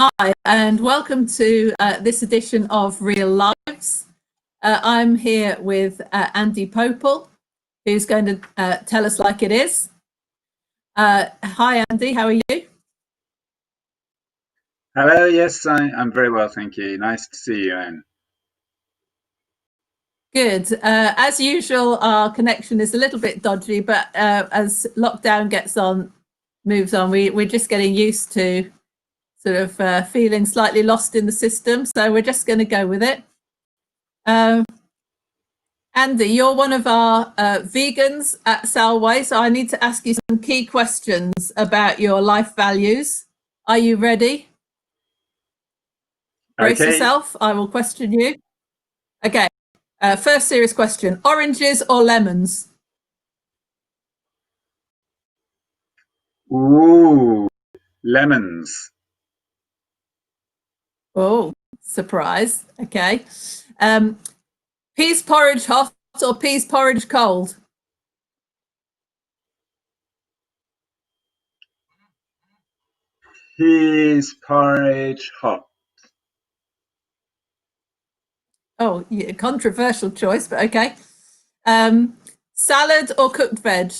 Hi, and welcome to this edition of Real Lives. I'm here with Andy Pople, who's going to tell us like it is. Hi, Andy, how are you? Hello, yes, I'm very well, thank you. Nice to see you, Anne. Good. As usual, our connection is a little bit dodgy, but as lockdown moves on, we're just getting used to sort of feeling slightly lost in the system. So we're just going to go with it. Andy, you're one of our vegans at Salway, so I need to ask you some key questions about your life values. Are you ready? Brace Okay. yourself. I will question you. Okay. First serious question: oranges or lemons? Ooh, lemons. Oh, surprise. Okay. Peas porridge hot or peas porridge cold? Peas porridge hot. Oh, yeah, controversial choice, but okay. Salad or cooked veg?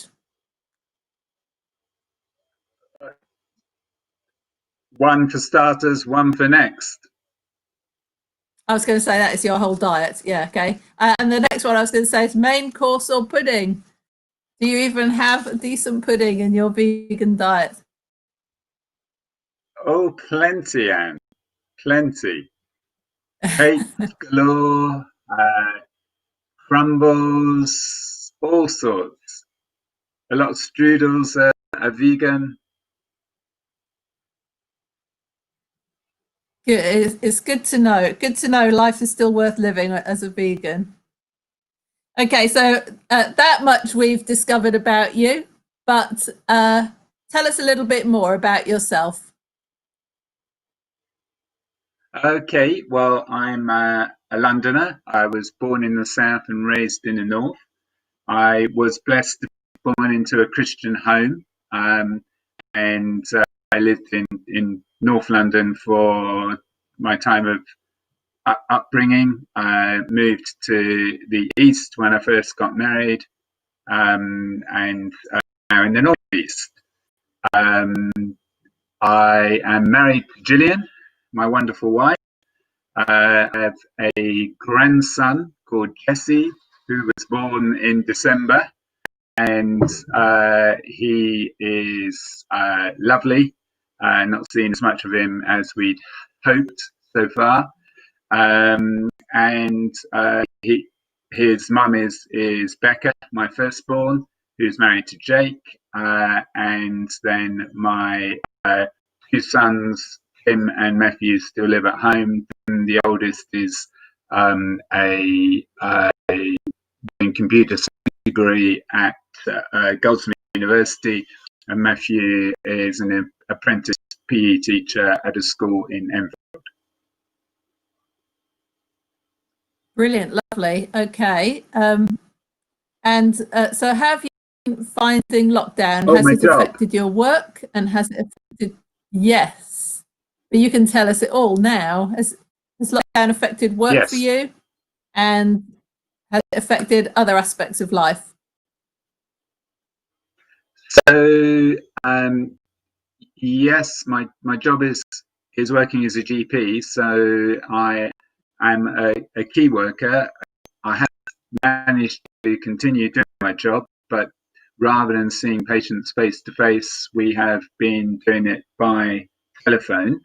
One for starters, one for next. I was going to say that is your whole diet. Yeah, okay. And the next one I was going to say is main course or pudding. Do you even have a decent pudding in your vegan diet? Oh, plenty, Anne. Plenty. Cake galore, crumbles, all sorts. A lot of strudels are vegan. Good. It's good to know. Good to know life is still worth living as a vegan. Okay, so that much we've discovered about you, but tell us a little bit more about yourself. Okay, well, I'm a Londoner. I was born in the south and raised in the north. I was blessed to be born into a Christian home, and I lived in North London for my time of upbringing. I moved to the east when I first got married, and now in the northeast. Um, I am married to Gillian, my wonderful wife. I have a grandson called Jesse, who was born in December, and he is lovely. Not seen as much of him as we'd hoped so far. And his mum is Becca, my firstborn, who's married to Jake, and then my two sons, Tim and Matthew, still live at home. And the oldest is a computer science degree at Goldsmith University, and Matthew is an apprentice PE teacher at a school in Enfield. Brilliant, lovely. Okay. And so how have you been finding lockdown? Oh, has my it job. affected your work and has it affected? Yes. But you can tell us it all now. Has lockdown affected work Yes. for you? And has it affected other aspects of life? So yes, my job is working as a GP. So I am a key worker. I have managed to continue doing my job, but rather than seeing patients face to face, we have been doing it by telephone.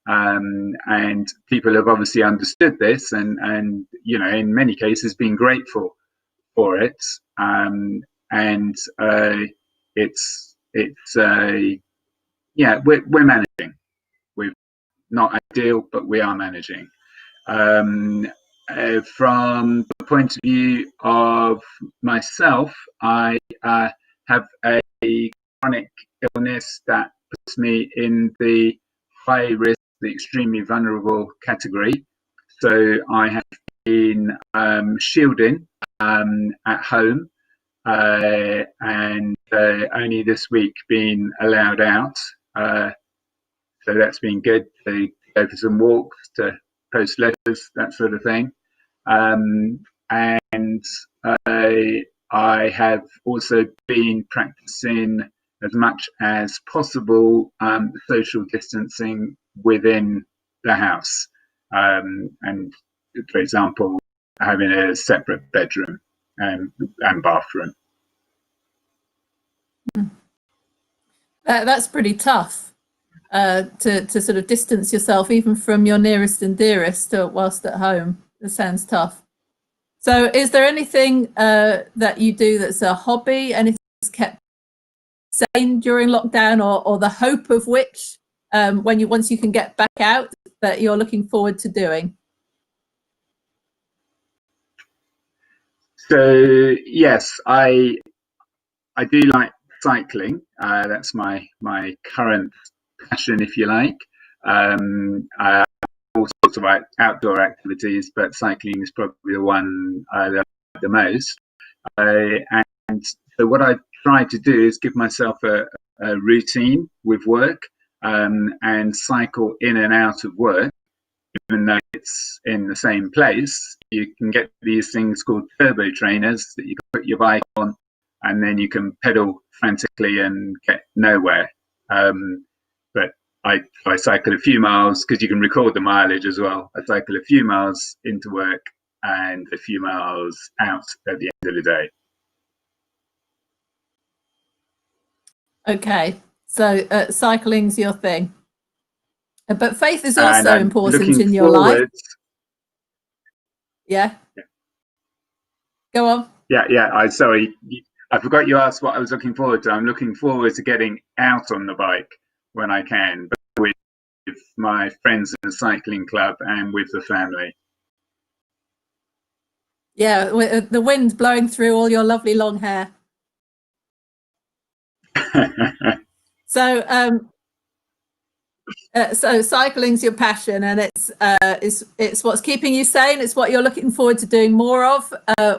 And people have obviously understood this, and you know, in many cases, been grateful for it. And it's yeah, we're managing. We're not ideal, but we are managing. Um, from the point of view of myself, I have a chronic illness that puts me in the high risk, the extremely vulnerable category. So I have been shielding at home, and only this week been allowed out. So that's been good to go for some walks, to post letters, that sort of thing. And I have also been practicing as much as possible social distancing within the house. And for example, having a separate bedroom and bathroom. That's pretty tough, to sort of distance yourself even from your nearest and dearest whilst at home. It sounds tough. So is there anything that you do that's a hobby, anything that's kept sane during lockdown, or the hope of which once you can get back out, that you're looking forward to doing? So yes, I do like cycling. That's my current passion, if you like. All sorts of outdoor activities, but cycling is probably the one I love the most. And so what I try to do is give myself a routine with work, and cycle in and out of work. Even though it's in the same place, you can get these things called turbo trainers that you can put your bike on, and then you can pedal frantically and get nowhere. But I cycle a few miles, because you can record the mileage as well. I cycle a few miles into work and a few miles out at the end of the day. Okay, so cycling's your thing. But faith is also important in your life. Yeah. Go on. Yeah. Sorry, I forgot you asked what I was looking forward to. I'm looking forward to getting out on the bike when I can, but with my friends in the cycling club and with the family. Yeah, with the wind blowing through all your lovely long hair. So cycling's your passion, and it's what's keeping you sane. It's what you're looking forward to doing more of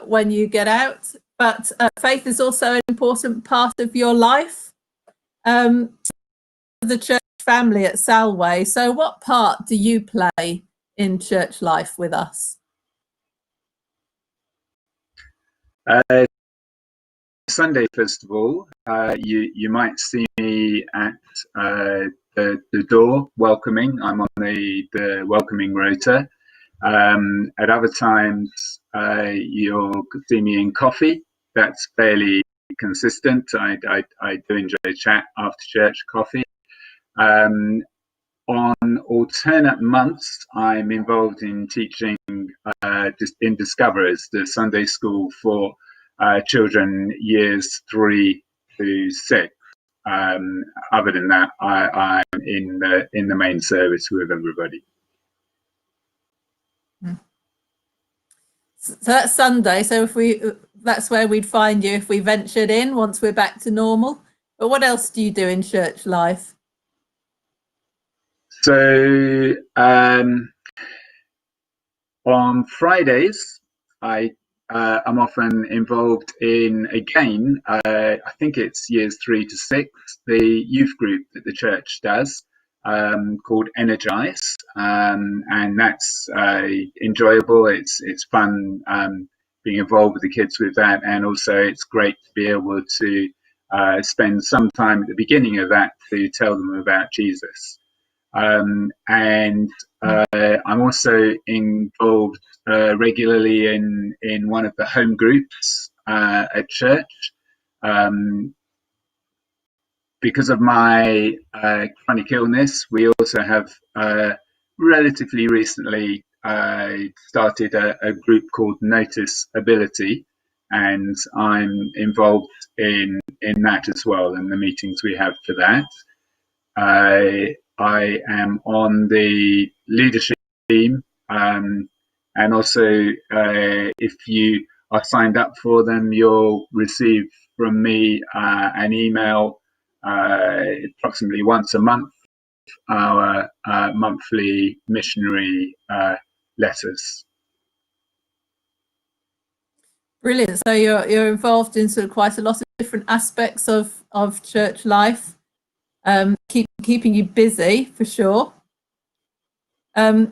when you get out. But faith is also an important part of your life. The church family at Salway. So what part do you play in church life with us? Sunday, first of all, you might see me at the door welcoming. I'm on the welcoming rota. At other times, you'll see me in coffee. That's fairly consistent. I do enjoy chat after church coffee. On alternate months, I'm involved in teaching in Discoverers, the Sunday school for children years 3 to 6. Other than that, I'm in the main service with everybody. So that's Sunday. So that's where we'd find you if we ventured in once we're back to normal. But what else do you do in church life? So on Fridays, I'm often involved in, again, I think it's years 3 to 6, the youth group that the church does, called Energize, and that's enjoyable. It's fun being involved with the kids with that, and also it's great to be able to spend some time at the beginning of that to tell them about Jesus. And I'm also involved regularly in one of the home groups at church. Because of my chronic illness, we also have relatively recently started a group called Notice Ability, and I'm involved in that as well, in the meetings we have for that. I am on the leadership team, and also if you are signed up for them, you'll receive from me an email approximately once a month, our monthly missionary letters. Brilliant. So you're involved in sort of quite a lot of different aspects of church life, keeping you busy for sure.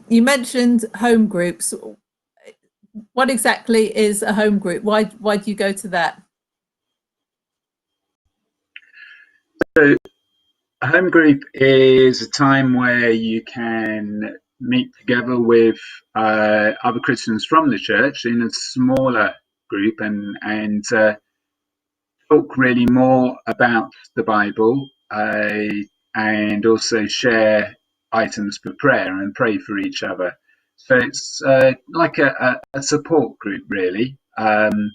You mentioned home groups. What exactly is a home group? Why do you go to that? So a home group is a time where you can meet together with other Christians from the church in a smaller group and talk really more about the Bible and also share items for prayer and pray for each other. So it's like a support group, really. On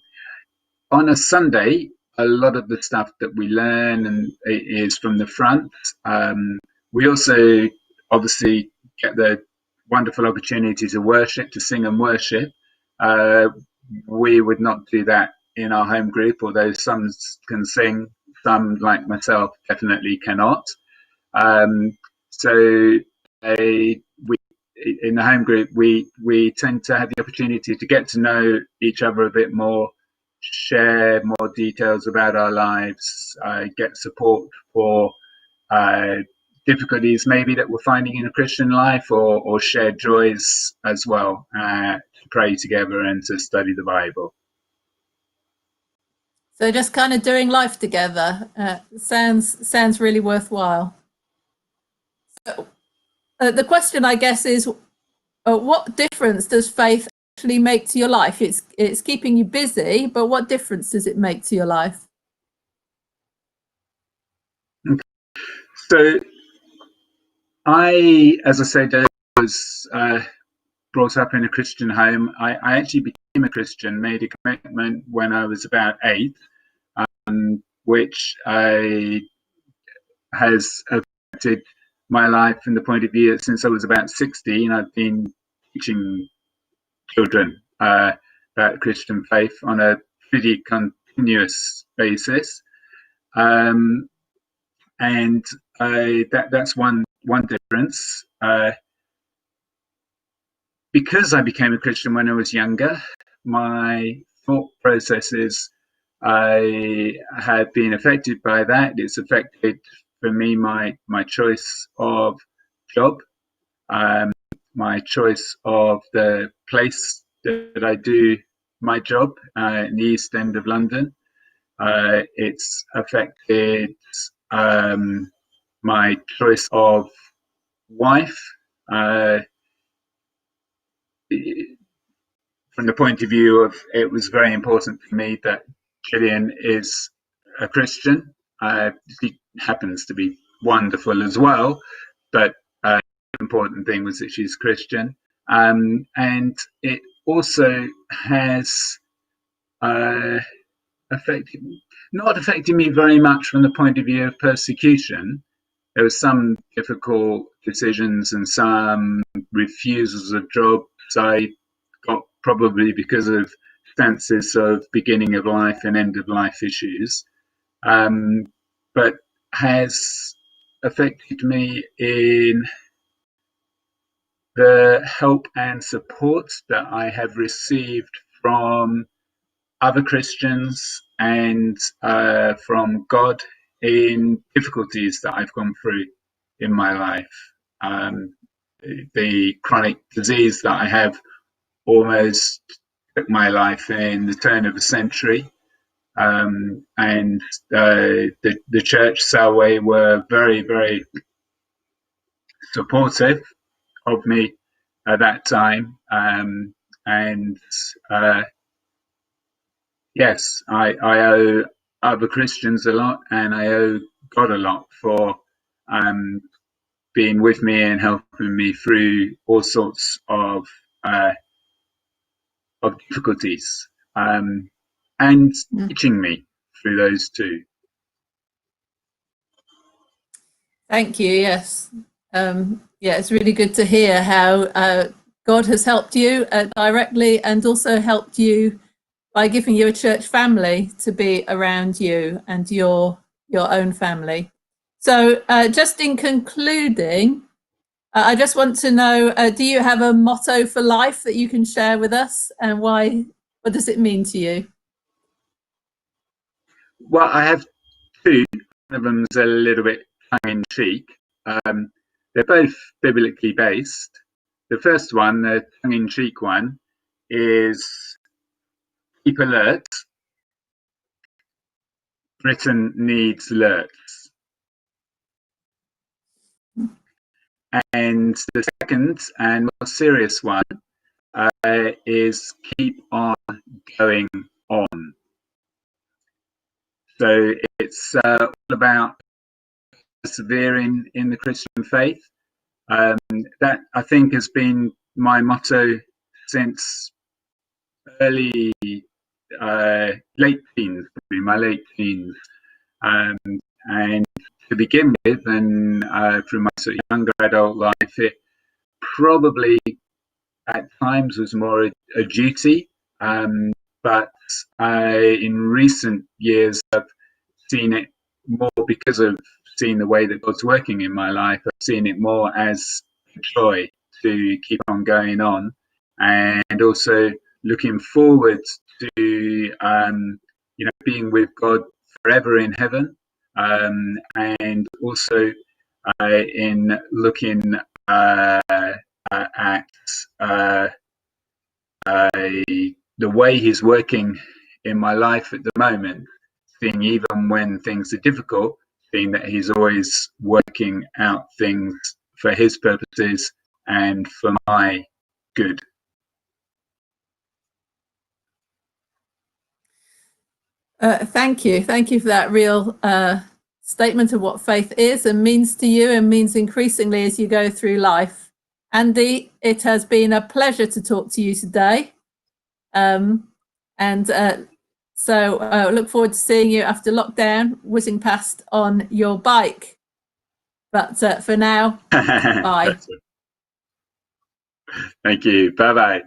a Sunday, a lot of the stuff that we learn and is from the front. We also obviously get the wonderful opportunity to worship, to sing and worship. Uh, we would not do that in our home group, although some can sing, some, like myself, definitely cannot. Um, so we, in the home group, we tend to have the opportunity to get to know each other a bit more, share more details about our lives, get support for uh, difficulties maybe that we're finding in a Christian life, or share joys as well, to pray together and to study the Bible. So just kind of doing life together sounds really worthwhile. So, the question, I guess, is what difference does faith actually make to your life? It's keeping you busy, but what difference does it make to your life? Okay. So as I said, was brought up in a Christian home. I actually became a Christian, made a commitment when I was about 8, which has affected my life from the point of view that since I was about 16, I've been teaching children about Christian faith on a pretty continuous basis. And that's one difference. Because I became a Christian when I was younger, my thought processes have been affected by that. It's affected, for me, my choice of job, my choice of the place that I do my job in the East End of London. It's affected my choice of wife. From the point of view of, it was very important for me that Gillian is a Christian. She happens to be wonderful as well, but the important thing was that she's Christian. And it also has not affected me very much from the point of view of persecution. There was some difficult decisions and some refusals of jobs I got, probably because of stances of beginning of life and end of life issues, but has affected me in the help and support that I have received from other Christians and from God in difficulties that I've gone through in my life. The chronic disease that I have almost took my life in the turn of a century. And the church, Salway, were very, very supportive of me at that time. And yes, I owe other Christians a lot, and I owe God a lot for being with me and helping me through all sorts of difficulties, and teaching me through those too. Thank you. Yes. Yeah, it's really good to hear how God has helped you directly, and also helped you by giving you a church family to be around you and your own family. So just in concluding, I just want to know, do you have a motto for life that you can share with us, and why? What does it mean to you? Well, I have two. One of them's a little bit tongue-in-cheek. They're both biblically based. The first one, the tongue-in-cheek one, is keep alert. Britain needs alerts. And the second and more serious one is keep on going on. So it's all about persevering in the Christian faith. That, I think, has been my motto since early, late teens, probably my late teens. And to begin with, and through my sort of younger adult life, it probably at times was more a duty. But in recent years, I've seen it more because of seeing the way that God's working in my life. I've seen it more as a joy to keep on going on, and also looking forward to being with God forever in heaven, and also in looking at the way He's working in my life at the moment, seeing even when things are difficult, seeing that He's always working out things for His purposes and for my good. Thank you for that real statement of what faith is and means to you, and means increasingly as you go through life. Andy, it has been a pleasure to talk to you today, so look forward to seeing you after lockdown, whizzing past on your bike. But for now, bye. Thank you. Bye bye.